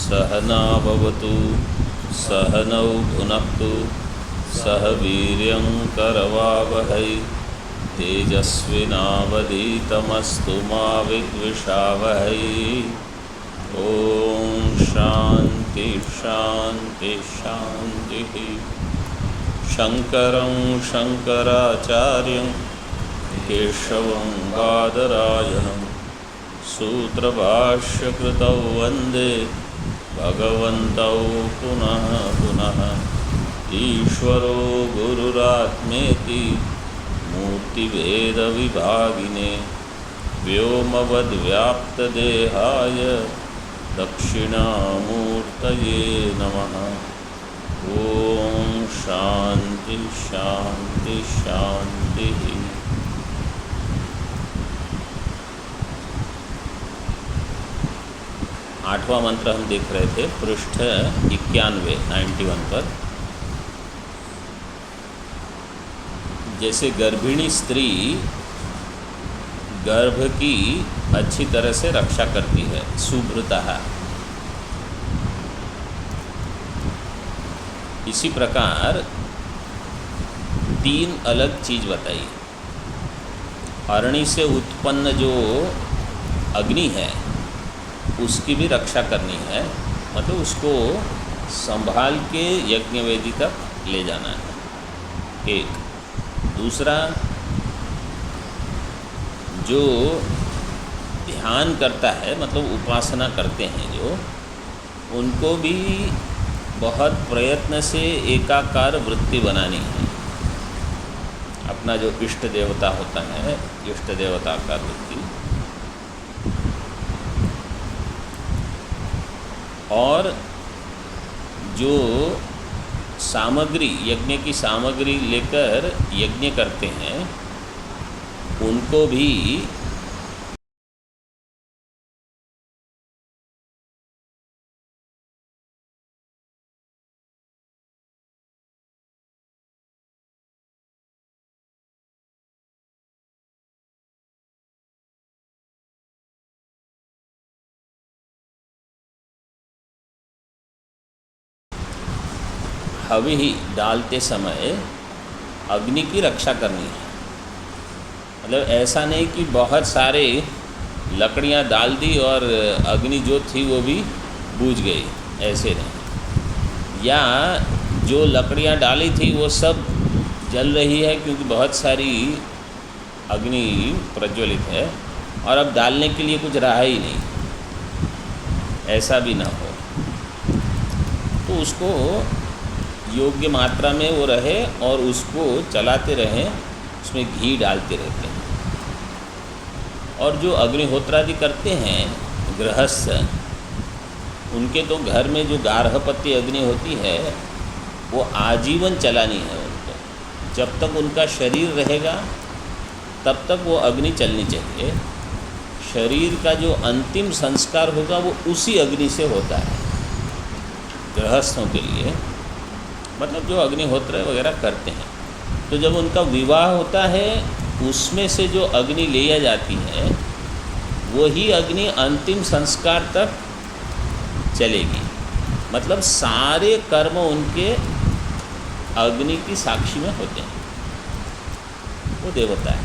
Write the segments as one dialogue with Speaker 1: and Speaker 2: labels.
Speaker 1: सहना भवतु सहनौ भुनक्तु सह वीर्यं करवावहै तेजस्विनावधीतमस्तु मा विद्विषावहै। ओम शांति शांति शांति। शंकरं शंकराचार्यं केशवं बादरायणं सूत्रभाष्यकृतौ वन्दे भगवन्तौ पुनः पुनः। ईश्वरो गुरुरात्मेति मूर्तिभेदविभागिने व्योमवद्व्याप्तदेहाय दक्षिणामूर्तये नमः। ओम शांति शांति शांति। आठवां मंत्र हम देख रहे थे पृष्ठ 91 पर। जैसे गर्भिणी स्त्री गर्भ की अच्छी तरह से रक्षा करती है शुभ्रतः, इसी प्रकार तीन अलग चीज बताई। अरणि से उत्पन्न जो अग्नि है उसकी भी रक्षा करनी है, मतलब उसको संभाल के यज्ञवेदी तक ले जाना है, एक। दूसरा, जो ध्यान करता है मतलब उपासना करते हैं जो, उनको भी बहुत प्रयत्न से एकाकार वृत्ति बनानी है। अपना जो इष्ट देवता होता है, इष्ट देवता का वृत्ति, और जो सामग्री यज्ञ की सामग्री लेकर यज्ञ करते हैं उनको भी हवि डालते समय अग्नि की रक्षा करनी है। मतलब ऐसा नहीं कि बहुत सारे लकड़ियां डाल दी और अग्नि जो थी वो भी बुझ गई, ऐसे नहीं। या जो लकड़ियां डाली थी वो सब जल रही है क्योंकि बहुत सारी अग्नि प्रज्वलित है और अब डालने के लिए कुछ रहा ही नहीं, ऐसा भी ना हो। तो उसको योग्य मात्रा में वो रहे और उसको चलाते रहें, उसमें घी डालते रहते हैं। और जो अग्निहोत्रादि करते हैं गृहस्थ, उनके तो घर में जो गार्हपत्य अग्नि होती है वो आजीवन चलानी है उनको। जब तक उनका शरीर रहेगा तब तक वो अग्नि चलनी चाहिए। शरीर का जो अंतिम संस्कार होगा वो उसी अग्नि से होता है गृहस्थों के लिए, मतलब जो अग्निहोत्र वगैरह करते हैं। तो जब उनका विवाह होता है उसमें से जो अग्नि लिया जाती है वही अग्नि अंतिम संस्कार तक चलेगी। मतलब सारे कर्म उनके अग्नि की साक्षी में होते हैं, वो देवता है।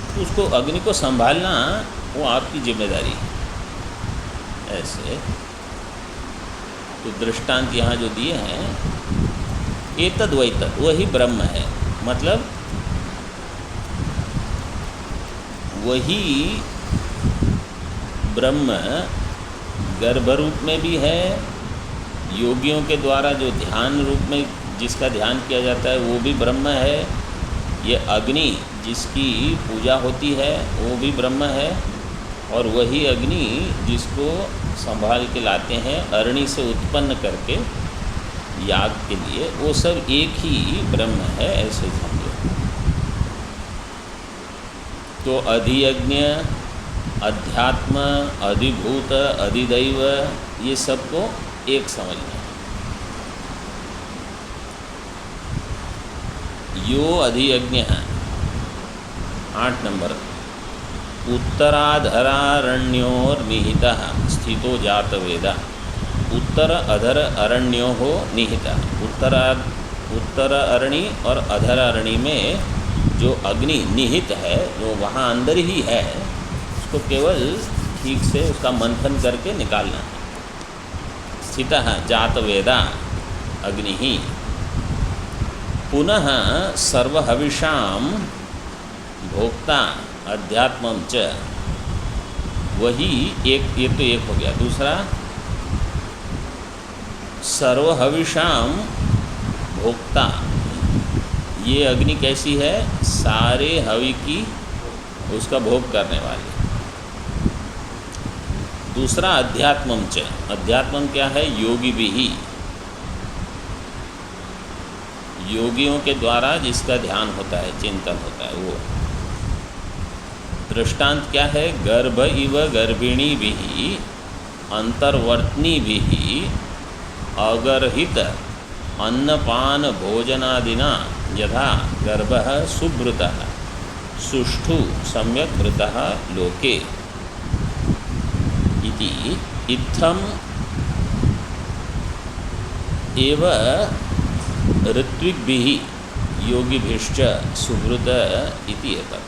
Speaker 1: तो उसको अग्नि को संभालना वो आपकी जिम्मेदारी है। ऐसे तो दृष्टांत यहाँ जो दिए हैं, एतद् वैतद् वही ब्रह्म है, मतलब वही ब्रह्म गर्भ रूप में भी है, योगियों के द्वारा जो ध्यान रूप में जिसका ध्यान किया जाता है वो भी ब्रह्म है। ये अग्नि जिसकी पूजा होती है वो भी ब्रह्म है, और वही अग्नि जिसको संभाल के लाते हैं अरणि से उत्पन्न करके याग के लिए, वो सब एक ही ब्रह्म है, ऐसे समझो। तो अधियज्ञ, अध्यात्म, अधिभूत, अधिदैव, ये सबको एक समझना है। यो अधियज्ञ है 8 नंबर। उत्तराधरारण्योर्निहितः स्थितो जातवेदा। उत्तर अधर अरण्यो हो निहिता। उत्तर अरणी और अधर अरणी में जो अग्नि निहित है, जो वहाँ अंदर ही है, उसको केवल ठीक से उसका मंथन करके निकालना है। स्थितः जातवेदा अग्नि ही। पुनः सर्वहविषां भोक्ता अध्यात्मं च। वही एक, ये तो एक हो गया। दूसरा, सर्वहविषां भोक्ता, ये अग्नि कैसी है? सारे हवि की उसका भोग करने वाली। दूसरा अध्यात्मम च। अध्यात्मम क्या है? योगी भी ही, योगियों के द्वारा जिसका ध्यान होता है, चिंतन होता है, वो। दृष्टांत क्या है? गर्भ इव गर्भिणी भी अंतर्वर्तनी भी अगर्हित अन्नपान भोजनादिना यथा गर्भः सुभृतः सुष्ठु सम्यक् भृतः लोके इति इत्थम् एव ऋत्विग्भिः योगिभिश्च सुभृत इति एतत्।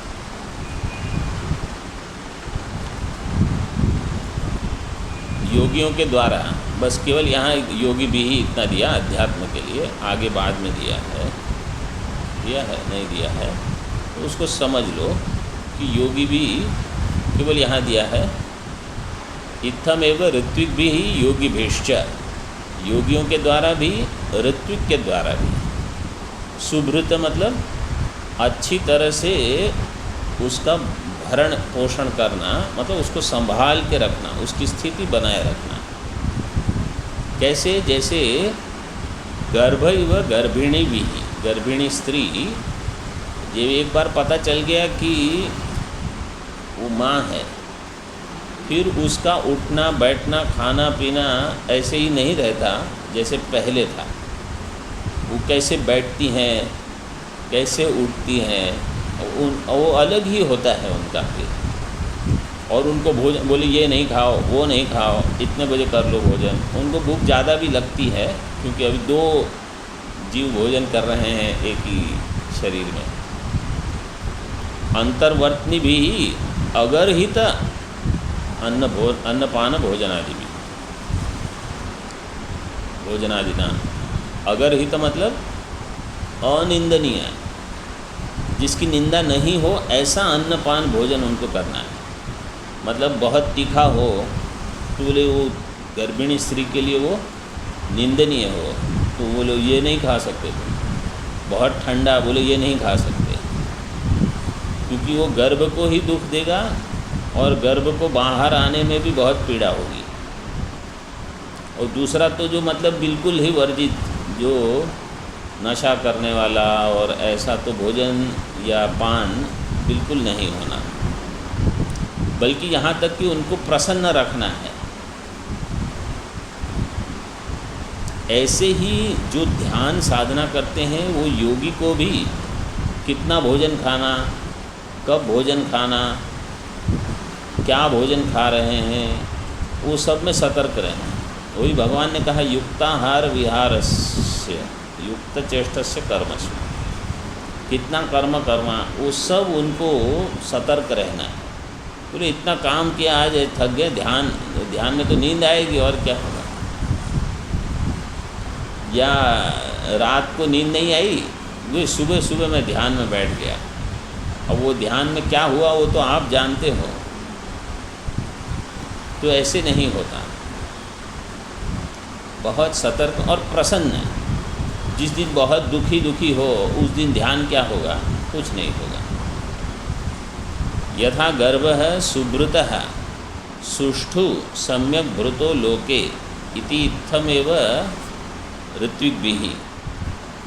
Speaker 1: योगियों के द्वारा, बस केवल यहाँ योगी भी ही इतना दिया अध्यात्म के लिए, आगे बाद में दिया है नहीं दिया है, तो उसको समझ लो कि योगी भी केवल यहाँ दिया है। इत्थम एवं ऋत्विक भी ही योगी भेष्च, योगियों के द्वारा भी, ऋत्विक के द्वारा भी। सुभृत मतलब अच्छी तरह से उसका भरण पोषण करना, मतलब उसको संभाल के रखना, उसकी स्थिति बनाए रखना। कैसे? जैसे गर्भ इव गर्भिणी भी, गर्भिणी स्त्री, जब एक बार पता चल गया कि वो माँ है, फिर उसका उठना बैठना खाना पीना ऐसे ही नहीं रहता जैसे पहले था। वो कैसे बैठती हैं, कैसे उठती हैं, वो अलग ही होता है उनका फिर। और उनको भोजन, बोले ये नहीं खाओ, वो नहीं खाओ, इतने बजे कर लो भोजन। उनको भूख ज़्यादा भी लगती है, क्योंकि अभी दो जीव भोजन कर रहे हैं एक ही शरीर में। अंतर्वर्तनी भी अगर्हित अन्नपान भोजनादि भी, भोजनादिना। अगर्हित मतलब अनिंदनीय, जिसकी निंदा नहीं हो ऐसा अन्नपान भोजन उनको करना है। मतलब बहुत तीखा हो तो बोले वो गर्भिणी स्त्री के लिए वो निंदनीय हो, तो बोले ये नहीं खा सकते तुम। बहुत ठंडा, बोले ये नहीं खा सकते, क्योंकि वो गर्भ को ही दुख देगा और गर्भ को बाहर आने में भी बहुत पीड़ा होगी। और दूसरा तो जो मतलब बिल्कुल ही वर्जित, जो नशा करने वाला और ऐसा, तो भोजन या पान बिल्कुल नहीं होना, बल्कि यहाँ तक कि उनको प्रसन्न रखना है। ऐसे ही जो ध्यान साधना करते हैं वो योगी को भी कितना भोजन खाना, कब भोजन खाना, क्या भोजन खा रहे हैं, वो सब में सतर्क रहना। वही भगवान ने कहा युक्ताहार विहारस्य युक्त चेष्टस्य कर्मसु, कितना कर्म कर्मा, वो सब उनको सतर्क रहना है। बोले इतना काम किया, आज थक गए, ध्यान में तो नींद आएगी और क्या होगा। या रात को नींद नहीं आई, वो सुबह मैं ध्यान में बैठ गया। अब वो ध्यान में क्या हुआ वो तो आप जानते हो। तो ऐसे नहीं होता, बहुत सतर्क और प्रसन्न। जिस दिन बहुत दुखी हो उस दिन ध्यान क्या होगा? कुछ नहीं होगा। यथा गर्भः सुभृतः सुष्ठु सम्यक् भृतो लोके इति इत्थमेव ऋत्विग्भिः।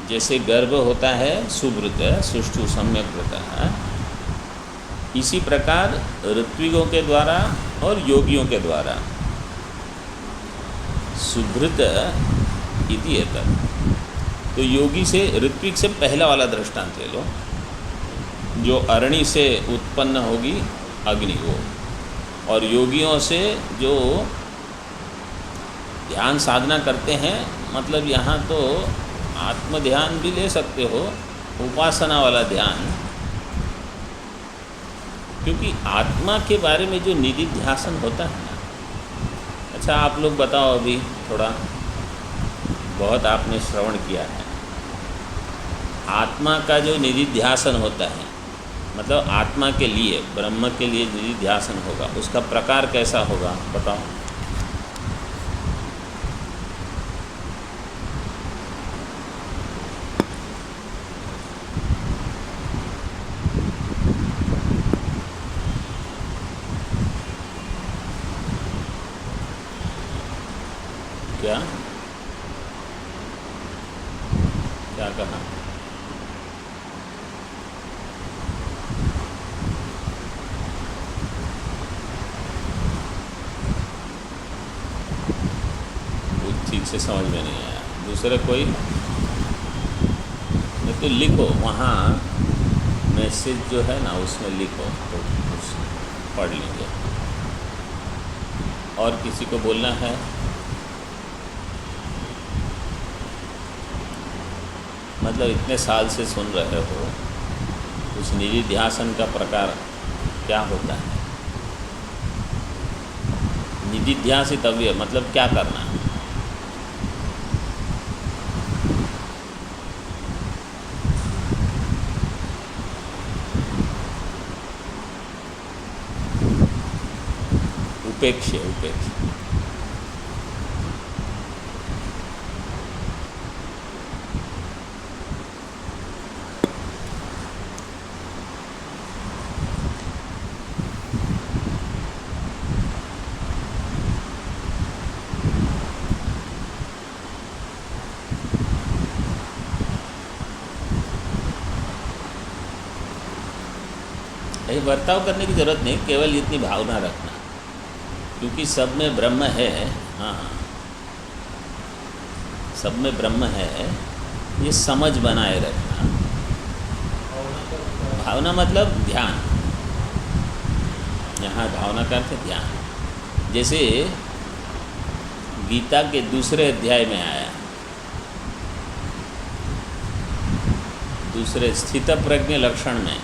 Speaker 1: जैसे गर्भ होता है सुभृत, सुष्ठु सम्यक् भृतः, इसी प्रकार ऋत्विगों के द्वारा और योगियों के द्वारा सुभृत इति एतत्। तो योगी से, ऋत्विक से पहला वाला दृष्टांत ले लो, जो अरणी से उत्पन्न होगी अग्नि वो। और योगियों से जो ध्यान साधना करते हैं, मतलब यहाँ तो आत्म ध्यान भी ले सकते हो, उपासना वाला ध्यान, क्योंकि आत्मा के बारे में जो निधिध्यासन होता है ना। अच्छा आप लोग बताओ, अभी थोड़ा बहुत आपने श्रवण किया है, आत्मा का जो निधिध्यासन होता है, मतलब आत्मा के लिए, ब्रह्म के लिए निधिध्यासन होगा, उसका प्रकार कैसा होगा बताओ। क्या क्या कहा? कुछ ठीक से समझ में नहीं आया। दूसरे कोई नहीं तो लिखो, वहाँ मैसेज जो है ना उसमें लिखो तो कुछ पढ़ लेंगे। और किसी को बोलना है? मतलब इतने साल से सुन रहे हो, उस निधिध्यासन का प्रकार क्या होता है? निधिध्यासितव्य मतलब क्या करना है? उपेक्ष, उपेक्ष। ये बर्ताव करने की ज़रूरत नहीं, केवल इतनी भावना रखना, क्योंकि सब में ब्रह्म है। हाँ, सब में ब्रह्म है, ये समझ बनाए रखना। भावना मतलब ध्यान, यहाँ भावना का अर्थ है ध्यान। जैसे गीता के दूसरे अध्याय में आया, दूसरे स्थित प्रज्ञ लक्षण में,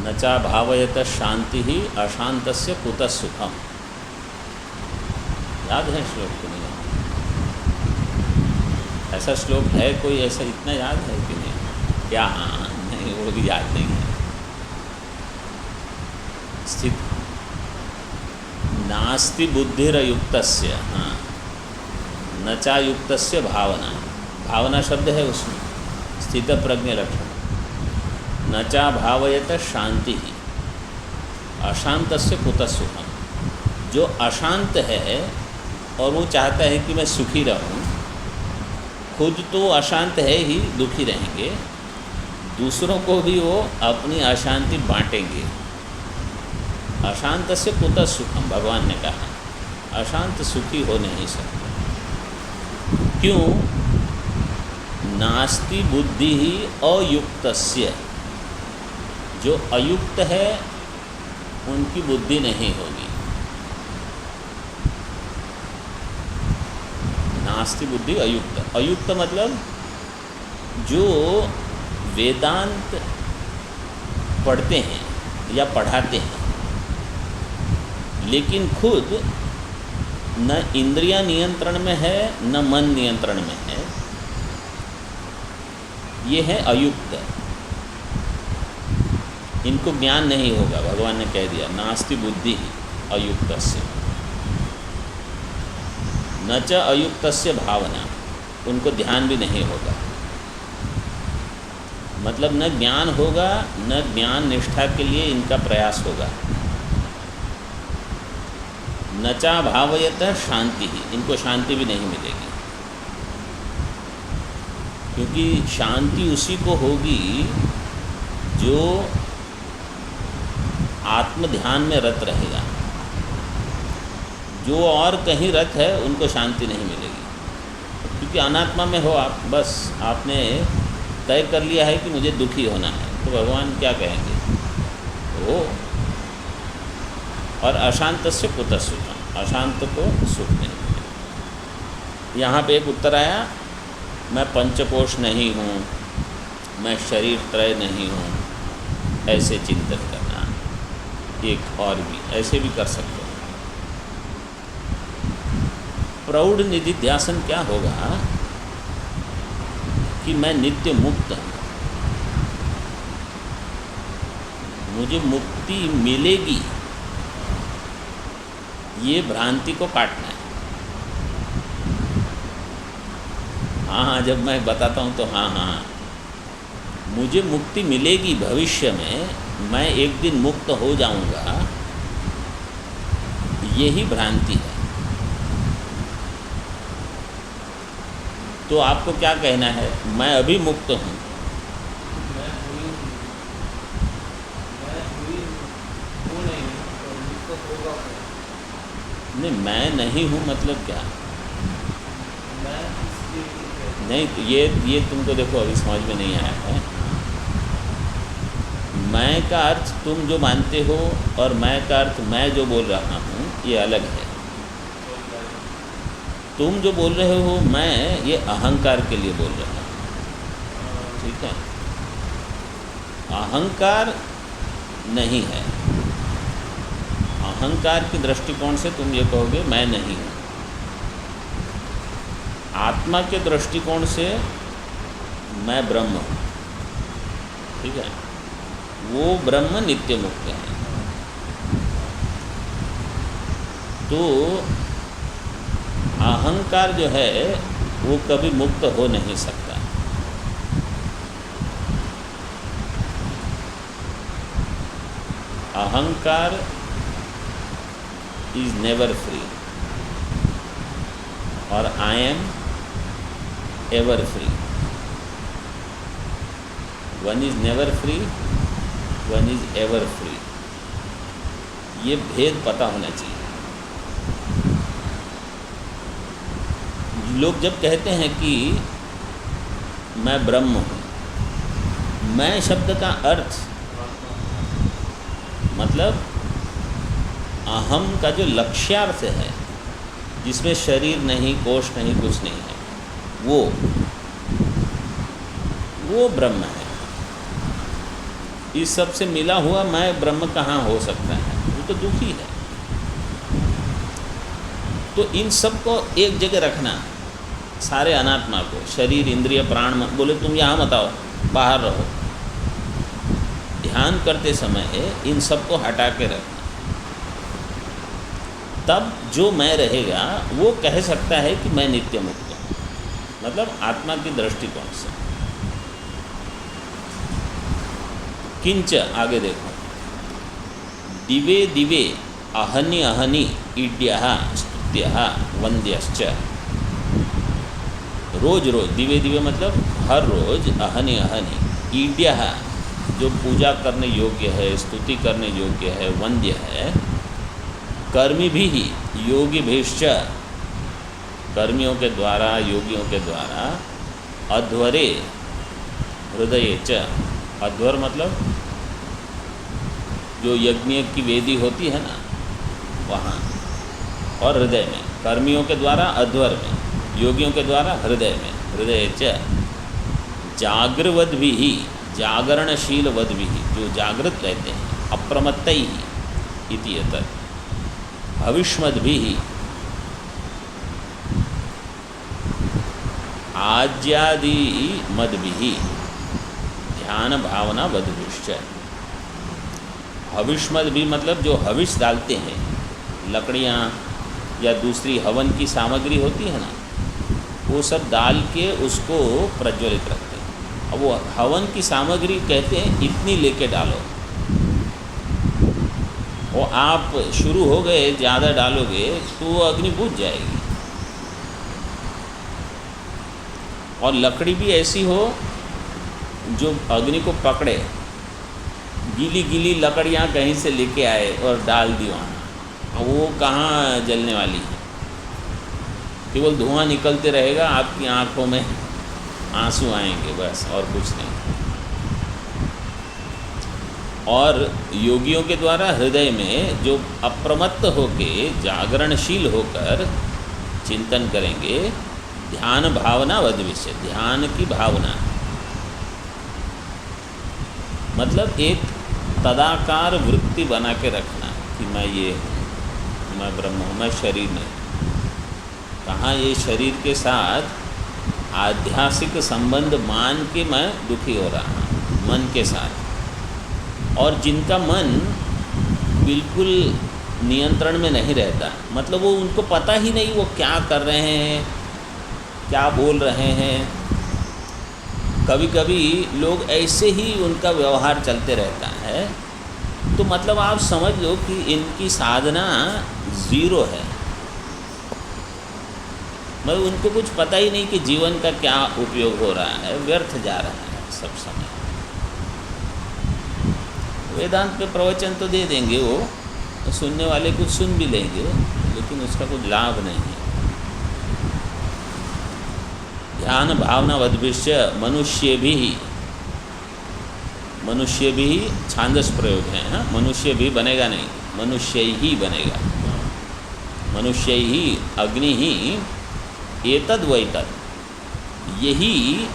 Speaker 1: नचा भावयत शांति ही अशांतस्य कुतः सुखम। याद है श्लोक को? नहीं ऐसा श्लोक है कोई? ऐसा इतना याद है कि नहीं? क्या? हाँ, नहीं, वो भी याद नहीं है। स्थित नास्ति बुद्धिरयुक्तस्य, हाँ, नचा युक्तस्य भावना, भावना शब्द है उसमें, स्थित प्रज्ञ लक्षण। नचा भावयत शांति ही अशांतस्य कुतः सुखम। जो अशांत है और वो चाहता है कि मैं सुखी रहूं, खुद तो अशांत है ही, दुखी रहेंगे, दूसरों को भी वो अपनी अशांति बांटेंगे। अशांतस्य कुतः सुखम, भगवान ने कहा, अशांत सुखी हो नहीं सकते। क्यों? नास्ति बुद्धि ही अयुक्तस्य, जो अयुक्त है उनकी बुद्धि नहीं होगी। नास्ति बुद्धि अयुक्त, अयुक्त मतलब जो वेदांत पढ़ते हैं या पढ़ाते हैं, लेकिन खुद न इंद्रिया नियंत्रण में है न मन नियंत्रण में है, ये है अयुक्त। इनको ज्ञान नहीं होगा, भगवान ने कह दिया नास्ति बुद्धि ही अयुक्तस्य। न च अयुक्तस्य भावना, उनको ध्यान भी नहीं होगा, मतलब न ज्ञान होगा न ज्ञान निष्ठा के लिए इनका प्रयास होगा। न चा भावयत शांति ही, इनको शांति भी नहीं मिलेगी, क्योंकि शांति उसी को होगी जो आत्म ध्यान में रत रहेगा। जो और कहीं रत है उनको शांति नहीं मिलेगी, क्योंकि अनात्मा में हो आप, बस आपने तय कर लिया है कि मुझे दुखी होना है, तो भगवान क्या कहेंगे वो। और अशांत से कुतः सुखम, अशांत को सुख नहीं मिलेगा। यहाँ पे एक उत्तर आया, मैं पंचकोश नहीं हूँ, मैं शरीर त्रय नहीं हूँ, ऐसे चिंतन करना। एक और भी ऐसे भी कर सकते हो। प्रौढ़ निधिध्यासन क्या होगा कि मैं नित्य मुक्त हूँ, मुझे मुक्ति मिलेगी, ये भ्रांति को काटना है। हाँ, जब मैं बताता हूँ तो हाँ, मुझे मुक्ति मिलेगी भविष्य में, मैं एक दिन मुक्त हो जाऊँगा, यही भ्रांति है। तो आपको क्या कहना है, मैं अभी मुक्त हूँ, नहीं मैं नहीं हूँ मतलब क्या, नहीं तो ये तुमको देखो अभी समझ में नहीं आया है। मैं का अर्थ तुम जो मानते हो और मैं का अर्थ मैं जो बोल रहा हूँ ये अलग है। तुम जो बोल रहे हो मैं, ये अहंकार के लिए बोल रहा हूँ, ठीक है। अहंकार नहीं है, अहंकार के दृष्टिकोण से तुम ये कहोगे मैं नहीं हूँ। आत्मा के दृष्टिकोण से मैं ब्रह्म हूँ, ठीक है। वो ब्रह्म नित्य मुक्त है। तो अहंकार जो है वो कभी मुक्त हो नहीं सकता। अहंकार इज नेवर फ्री और I am ever free. One is never free, one is ever free. ये भेद पता होना चाहिए। लोग जब कहते हैं कि मैं ब्रह्म हूँ, मैं शब्द का अर्थ मतलब अहम का जो लक्ष्यार्थ है, जिसमें शरीर नहीं, कोश नहीं, कुछ नहीं है, वो ब्रह्म है। इस सब से मिला हुआ मैं ब्रह्म कहाँ हो सकता है, वो तो दुखी है। तो इन सब को एक जगह रखना, सारे अनात्मा को, शरीर इंद्रिय प्राण मन, बोले तुम यहाँ मत आओ, बाहर रहो। ध्यान करते समय इन सब को हटा के रखना, तब जो मैं रहेगा वो कह सकता है कि मैं नित्य मुक्त हूँ, मतलब आत्मा की दृष्टिकोण से। किंच आगे देखो, दिवे दिवे अहनि अहनि ईड्यः स्तुत्यः वन्द्यश्च। रोज रोज, दिवे दिवे मतलब हर रोज, अहनि अहनि, ईड्यः जो पूजा करने योग्य है, स्तुति करने योग्य है, वंद्य है, कर्मी भी ही योगी भेश्च, कर्मियों के द्वारा, योगियों के द्वारा, अध्वरे हृदय च। अध्वर मतलब जो यज्ञ की वेदी होती है ना, वहाँ, और हृदय में, कर्मियों के द्वारा अध्वर में, योगियों के द्वारा हृदय में, हृदय च। जागृवद भी ही, जागरणशील वद भी ही, जो जागृत रहते हैं, अप्रमत्त ही इति एतत्। भविष्मद भी ही, आज्यादि मद भी ही, ध्यान भावना वधुश्च। हविष्मद भी मतलब जो हविष डालते हैं, लकड़ियाँ या दूसरी हवन की सामग्री होती है ना, वो सब डाल के उसको प्रज्वलित रखते हैं। अब वो हवन की सामग्री कहते हैं इतनी लेके डालो, और आप शुरू हो गए ज़्यादा डालोगे तो वो अग्नि बुझ जाएगी। और लकड़ी भी ऐसी हो जो अग्नि को पकड़े, गीली गीली लकड़ियाँ कहीं से लेके आए और डाल दी वहाँ, वो कहाँ जलने वाली है। केवल धुआं निकलते रहेगा, आपकी आँखों में आंसू आएंगे, बस और कुछ नहीं। और योगियों के द्वारा हृदय में जो अप्रमत्त होके जागरणशील होकर चिंतन करेंगे, ध्यान भावना वद विषय, ध्यान की भावना मतलब एक तदाकार वृत्ति बना के रखना कि मैं ये हूँ, मैं ब्रह्म हूँ, मैं शरीर नहीं। कहाँ ये शरीर के साथ आध्यात्मिक संबंध मान के मैं दुखी हो रहा हूँ मन के साथ। और जिनका मन बिल्कुल नियंत्रण में नहीं रहता, मतलब वो उनको पता ही नहीं वो क्या कर रहे हैं, क्या बोल रहे हैं। कभी कभी लोग ऐसे ही उनका व्यवहार चलते रहता है, तो मतलब आप समझ लो कि इनकी साधना ज़ीरो है। मतलब उनको कुछ पता ही नहीं कि जीवन का क्या उपयोग हो रहा है, व्यर्थ जा रहा है सब समय। वेदांत पे प्रवचन तो दे देंगे वो, सुनने वाले कुछ सुन भी लेंगे, लेकिन उसका कुछ लाभ नहीं है। ध्यान भावना वद्विष्य मनुष्य भी छांदस प्रयोग है। हाँ, मनुष्य भी बनेगा नहीं, मनुष्य ही बनेगा। मनुष्य ही अग्नि ही एतद वैतद, यही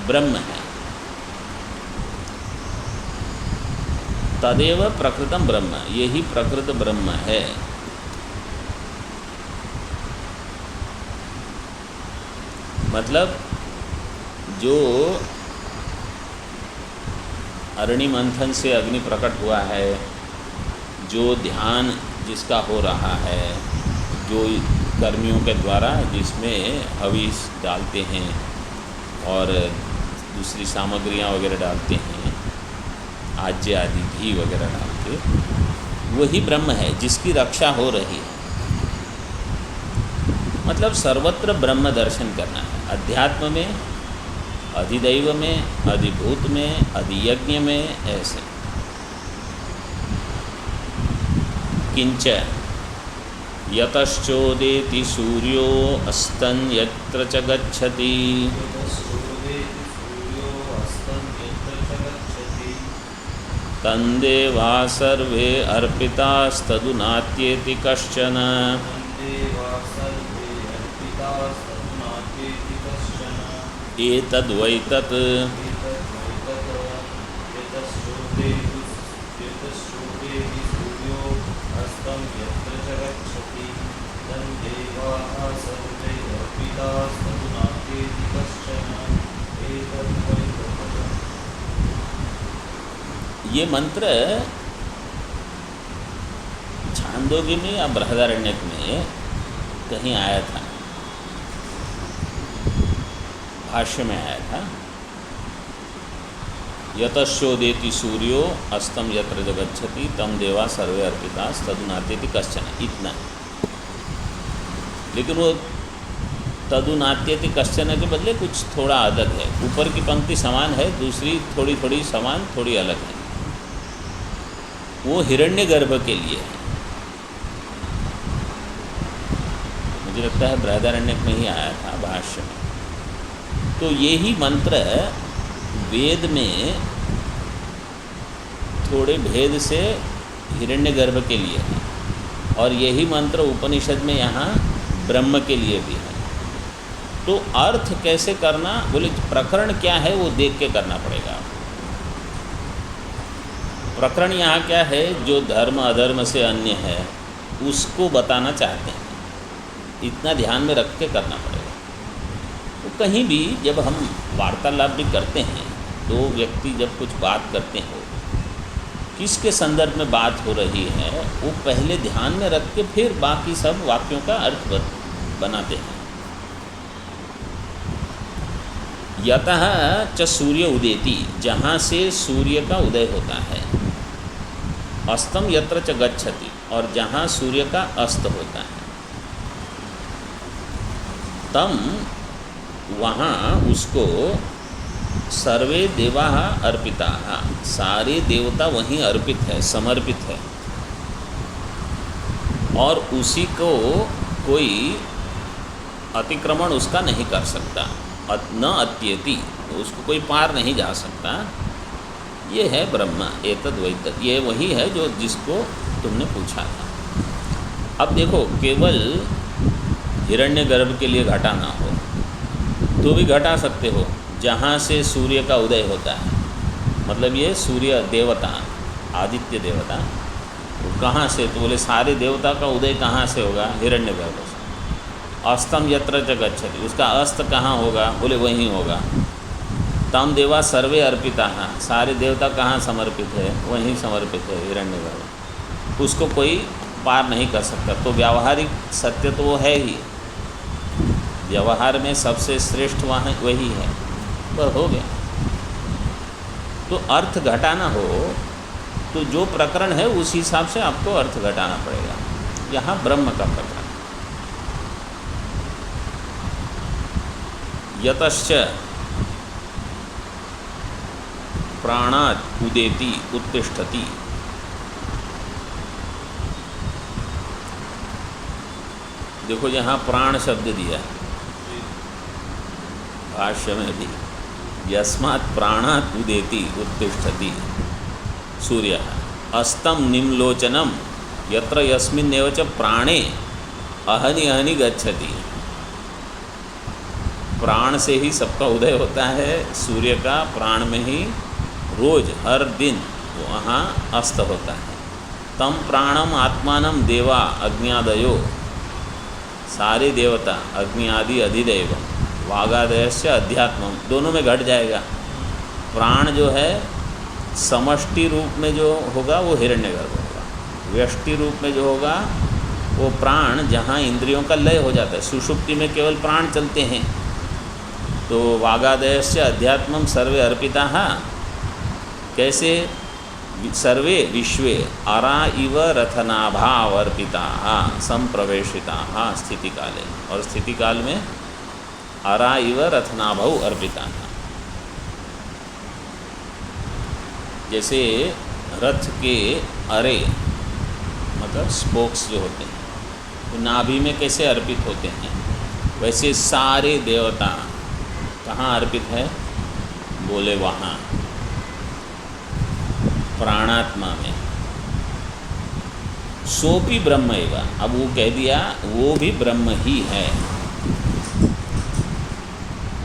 Speaker 1: ब्रह्म है। तदेव प्रकृतम ब्रह्म, यही प्रकृत ब्रह्म है। मतलब जो अरणि मंथन से अग्नि प्रकट हुआ है, जो ध्यान जिसका हो रहा है, जो कर्मियों के द्वारा जिसमें हविष डालते हैं और दूसरी सामग्रियां वगैरह डालते हैं, आज्य आदि घी वगैरह डाल के, वही ब्रह्म है जिसकी रक्षा हो रही है। मतलब सर्वत्र ब्रह्म दर्शन करना है। अध्यात्म में, अधिदैव में, अधिभूत में, अधियज्ञ में, ऐसे। किंच यतश्चोदेति सूर्यो अस्तं यत्र च गच्छति तन्देवा सर्वे अर्पितास्तदुनात्येति कश्चन। एतद्वैतत् ये मंत्र छांदोग्य में या बृहदारण्यक में कहीं आया था, भाष्य में आया था। यतश्चोदेति सूर्यो अस्तं यत्र च गच्छति तं देवा सर्वे अर्पिताः तदुनात्येति कश्चन, इतना। लेकिन वो तदुनात्येति कश्चन के बदले कुछ थोड़ा अलग है। ऊपर की पंक्ति समान है, दूसरी थोड़ी थोड़ी समान, थोड़ी अलग है। वो हिरण्यगर्भ के लिए है। मुझे लगता है बृहदारण्यक में ही आया था भाष्य में। तो यही मंत्र वेद में थोड़े भेद से हिरण्यगर्भ के लिए है, और यही मंत्र उपनिषद में यहाँ ब्रह्म के लिए भी है। तो अर्थ कैसे करना, बोले प्रकरण क्या है वो देख के करना पड़ेगा। प्रकरण यहाँ क्या है, जो धर्म अधर्म से अन्य है उसको बताना चाहते हैं, इतना ध्यान में रख के करना पड़ेगा। तो कहीं भी जब हम वार्तालाप भी करते हैं, दो व्यक्ति जब कुछ बात करते हो, किसके संदर्भ में बात हो रही है, वो पहले ध्यान में रख के फिर बाकी सब वाक्यों का अर्थ बनाते हैं। यतः च सूर्य उदेति, जहाँ से सूर्य का उदय होता है, अस्तम यत्र च गच्छति, और जहाँ सूर्य का अस्त होता है, तम वहाँ उसको सर्वे देवा अर्पिता, सारे देवता वहीं अर्पित है, समर्पित है, और उसी को कोई अतिक्रमण उसका नहीं कर सकता, न अत्येति, उसको कोई पार नहीं जा सकता। ये है ब्रह्म, एतद् वैतद्, ये वही है जो जिसको तुमने पूछा था। अब देखो, केवल हिरण्यगर्भ के लिए घटा ना हो तो भी घटा सकते हो, जहाँ से सूर्य का उदय होता है, मतलब ये सूर्य देवता, आदित्य देवता, तो कहाँ से, तो बोले सारे देवता का उदय कहाँ से होगा, हिरण्यगर्भ से। अस्तम यत्र च गच्छति, उसका अस्त कहाँ होगा, बोले वहीं होगा। तम देवा सर्वे अर्पिता, सारे देवता कहाँ समर्पित है, वहीं समर्पित है, हिरण्यगर्भ। उसको कोई पार नहीं कर सकता। तो व्यावहारिक सत्य तो वो है ही, व्यवहार में सबसे श्रेष्ठ वहाँ वही है, वह हो गया। तो अर्थ घटाना हो तो जो प्रकरण है उस हिसाब से आपको अर्थ घटाना पड़ेगा। यहाँ ब्रह्म का प्रकरण, यतश्च प्राणात् उदेति उत्तिष्ठति, देखो यहाँ प्राण शब्द दिया भाष्य में भी, यस्मात् प्राणात् उदेति उत्तिष्ठति सूर्य, अस्तम निम्लोचनम यत्र यस्मिन्नेव च प्राणे अहनि अहनि गच्छति। प्राण से ही सबका उदय होता है, सूर्य का प्राण में ही रोज हर दिन वहाँ अस्त होता है। तम प्राणम आत्मानम देवा अग्न्यादयो, सारे देवता अग्नि आदि अधिदेव, वागादयस्य अध्यात्मम, दोनों में घट जाएगा। प्राण जो है समष्टि रूप में जो होगा वो हिरण्यगर्भ होगा, व्यष्टि रूप में जो होगा वो प्राण, जहाँ इंद्रियों का लय हो जाता है, सुषुप्ति में केवल प्राण चलते हैं। तो वागादयस्य अध्यात्मम सर्वे अर्पिता, कैसे, सर्वे विश्वे अरा इव रथनाभाव अर्पिता संप्रवेशिता स्थिति काले, और स्थिति काल में अरा इव रथनाभव अर्पिता। जैसे रथ के अरे मतलब स्पोक्स जो होते हैं तो नाभि में कैसे अर्पित होते हैं, वैसे सारे देवता कहाँ अर्पित है, बोले वहाँ प्राणात्मा में। सोपि ब्रह्म एवा, अब वो कह दिया वो भी ब्रह्म ही है।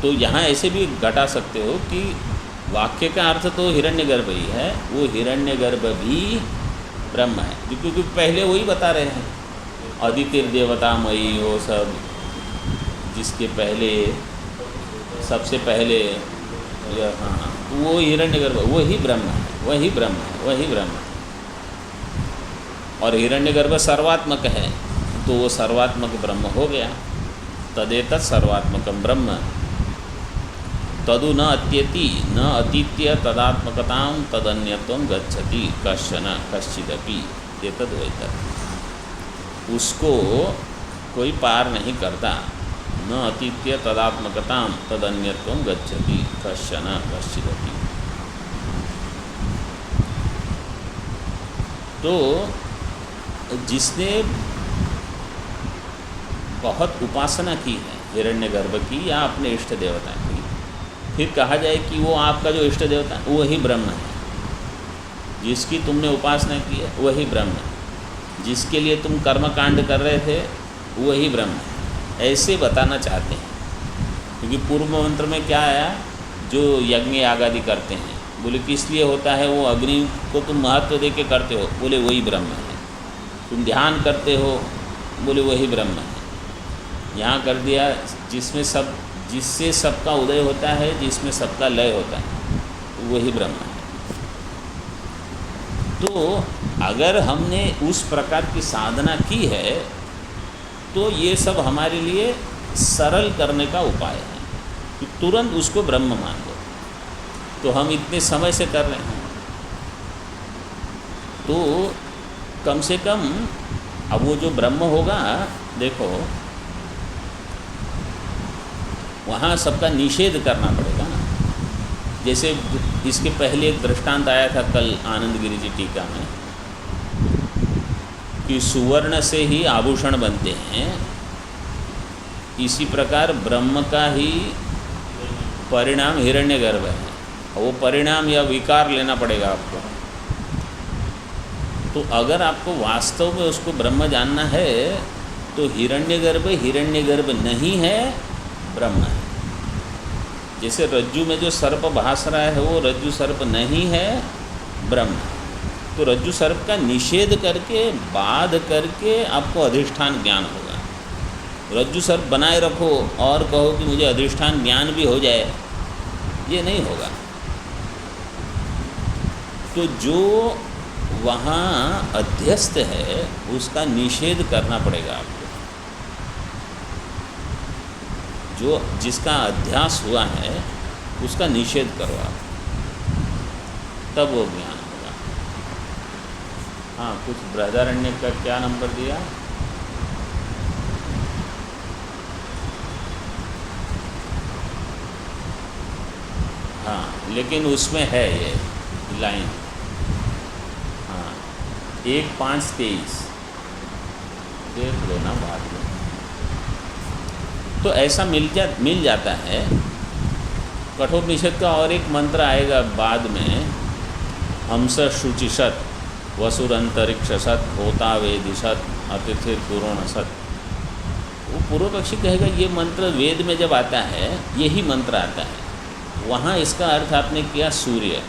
Speaker 1: तो यहाँ ऐसे भी घटा सकते हो कि वाक्य का अर्थ तो हिरण्यगर्भ ही है, वो हिरण्यगर्भ भी ब्रह्म है, क्योंकि पहले वही बता रहे हैं, अदितिर देवतामयी हो सब, जिसके पहले सबसे पहले, हाँ, वो हिरण्यगर्भ वही ब्रह्म है, वही ब्रह्म है, वही ब्रह्म है। और हिरण्यगर्भ सर्वात्मक है, तो वो सर्वात्मक ब्रह्म हो गया। तदेतत् सर्वात्मकं ब्रह्म तदु न अत्येति न अतीत्य तदात्मकतां तदन्यत्वं गच्छति कश्चन कश्चिदपि एतद् वैतद्, उसको कोई पार नहीं करता। न अतीत्य तदात्मकतां तदन्यत्वं गच्छति कश्चन कश्चिदपि। तो जिसने बहुत उपासना की है हिरण्यगर्भ की या अपने इष्ट देवता की, फिर कहा जाए कि वो आपका जो इष्ट देवता है वही ब्रह्म है, जिसकी तुमने उपासना की है वही ब्रह्म है, जिसके लिए तुम कर्म कांड कर रहे थे वही ब्रह्म है, ऐसे बताना चाहते हैं। क्योंकि पूर्व मंत्र में क्या आया, जो यज्ञ याग आदि करते हैं, बोले किस लिए होता है, वो अग्नि को तुम महत्व दे के करते हो, बोले वही ब्रह्म है। तुम ध्यान करते हो, बोले वही ब्रह्म है। यहाँ कर दिया जिससे सबका उदय होता है, जिसमें सबका लय होता है, वही ब्रह्म है। तो अगर हमने उस प्रकार की साधना की है तो ये सब हमारे लिए सरल करने का उपाय है कि तुरंत उसको ब्रह्म मान लो। तो हम इतने समय से कर रहे हैं, तो कम से कम अब वो जो ब्रह्म होगा, देखो वहाँ सबका निषेध करना पड़ेगा ना। जैसे इसके पहले एक दृष्टांत आया था कल आनंद गिरी जी टीका में कि सुवर्ण से ही आभूषण बनते हैं, इसी प्रकार ब्रह्म का ही परिणाम हिरण्यगर्भ है। वो परिणाम या विकार लेना पड़ेगा आपको। तो अगर आपको वास्तव में उसको ब्रह्म जानना है तो हिरण्यगर्भ नहीं है, ब्रह्म है। जैसे रज्जु में जो सर्प भास रहा है वो रज्जु सर्प नहीं है, ब्रह्म है। तो रज्जु सर्प का निषेध करके बाध करके आपको अधिष्ठान ज्ञान होगा। रज्जु सर्प बनाए रखो और कहो कि मुझे अधिष्ठान ज्ञान भी हो जाए, ये नहीं होगा। तो जो वहाँ अध्यस्त है उसका निषेध करना पड़ेगा आपको। जो जिसका अध्यास हुआ है उसका निषेध करो आप, तब वो ज्ञान होगा। हाँ, कुछ बृहदारण्य का क्या नंबर दिया? हाँ, लेकिन उसमें है ये लाइन, हाँ 1-5-23 देख लो ना बाद में। तो ऐसा मिल जाता है। कठोपनिषद का और एक मंत्र आएगा बाद में, हंस शुचिषत वसुरंतरिक्षसत होता वेदिशत अतिथिर पुरोणसत। वो पूर्व पक्षी कहेगा ये मंत्र वेद में जब आता है, यही मंत्र आता है, वहाँ इसका अर्थ आपने किया सूर्य,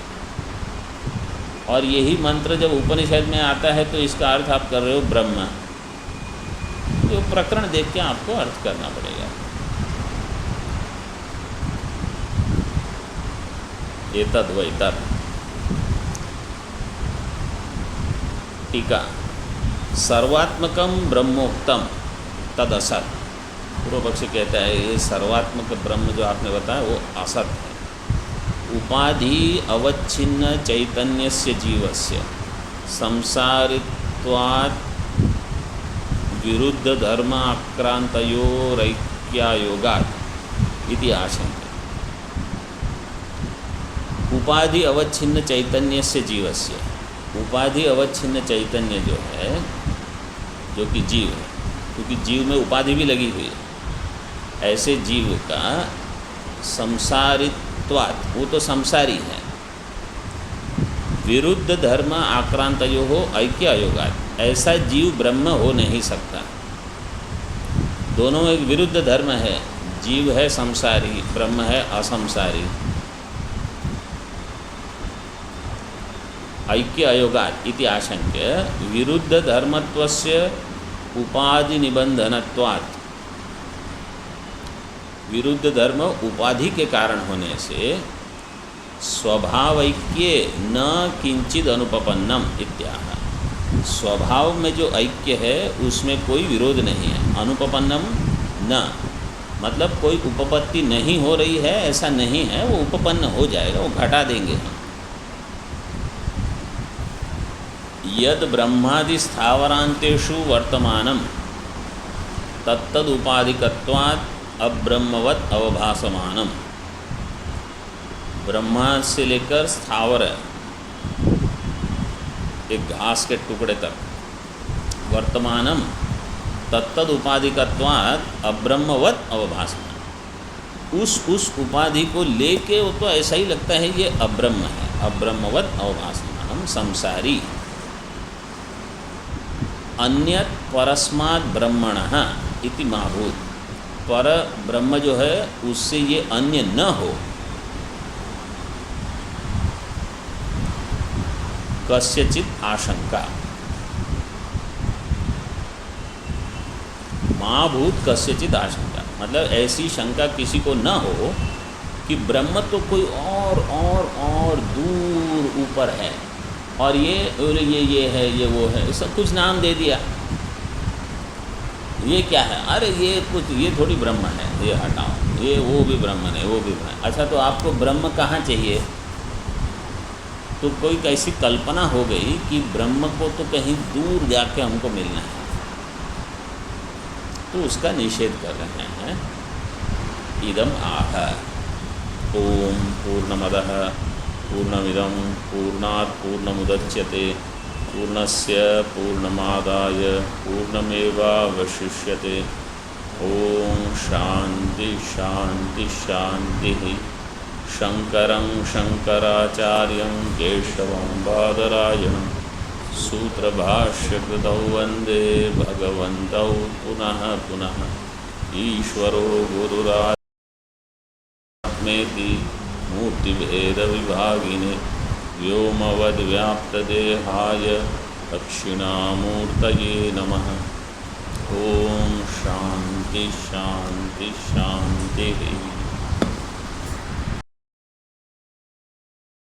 Speaker 1: और यही मंत्र जब उपनिषद में आता है तो इसका अर्थ आप कर रहे हो ब्रह्म। तो प्रकरण देख के आपको अर्थ करना पड़ेगा। एतद् वै तत्। टीका, सर्वात्मकम ब्रह्मोक्तम तद असत। पूर्व पक्षी कहता है ये सर्वात्मक ब्रह्म जो आपने बताया वो असत है। उपाधि अवच्छिन्न चैतन्यस्य जीवस्य संसारित्वात् विरुद्ध धर्म आक्रांतयोरैक्यायोगात् इति आशंक्य। उपाधि अवच्छिन्न चैतन्य से जीवस्य, उपाधि अवच्छिन्न चैतन्य जो है, जो कि जीव है, क्योंकि जीव में उपाधि भी लगी हुई है, ऐसे जीव का संसारित्वात्, वो तो संसारी है, विरुद्ध धर्म आक्रांतयो हो ऐक्य अयोगात्, ऐसा जीव ब्रह्म हो नहीं सकता। दोनों एक विरुद्ध धर्म है, जीव है संसारी, ब्रह्म है असंसारी। ऐक्य अयोगात् इति आशंक्य विरुद्ध धर्मत्वस्य उपाधि निबंधनत्वात्, विरुद्ध धर्म उपाधि के कारण होने से स्वभावैक्ये न किंचिद अनुपपन्नम इत्याह। स्वभाव में जो ऐक्य है उसमें कोई विरोध नहीं है। अनुपपन्नम न मतलब कोई उपपत्ति नहीं हो रही है, ऐसा नहीं है, वो उपपन्न हो जाएगा, वो घटा देंगे हम। यद ब्रह्मादि स्थावरांतेषु वर्तमानम तत्तदुपाधिकत्वात् अब्रह्मवत् अवभासमानम। ब्रह्मा से लेकर स्थावर एक घास के टुकड़े तक, वर्तमानम तत्तद उपाधिकत्वात् अब्रह्मवत् अवभासमान। उस उपाधि को लेके वो तो ऐसा ही लगता है ये अब्रह्म है। अब्रह्मवत् अवभासमानम संसारी। अन्यत परस्मात् ब्रह्मणः इति महाभूत। पर ब्रह्म जो है उससे ये अन्य न हो। कस्यचित आशंका, महाभूत कस्यचित आशंका, मतलब ऐसी शंका किसी को न हो कि ब्रह्म तो कोई और दूर ऊपर है, और ये है, ये वो है, सब कुछ नाम दे दिया। ये क्या है? अरे ये थोड़ी ब्रह्म है, ये हटाओ, ये वो भी ब्रह्मन है, वो भी ब्रह्म। अच्छा, तो आपको ब्रह्म कहाँ चाहिए? तो कोई कैसी कल्पना हो गई कि ब्रह्म को तो कहीं दूर जाके हमको मिलना है, तो उसका निषेध कर रहे हैं। इदम आह, ओम पूर्णमदः पूर्णमिदं पूर्णात् पूर्णमुदच्यते पूर्णस्य पूर्णमादाय पूर्णमेवावशिष्यते। ओम शांति शांति शांति। शंकरं शंकराचार्यं केशवं बादरायणं सूत्रभाष्यकृतौ वन्दे भगवन्तौ पुनः पुनः। ईश्वरो गुरुरात्मेति मूर्तिभेदविभागिने व्योमवद्व्याप्तदेहाय दक्षिणामूर्तये नमः। ओम शांति शांति शांति।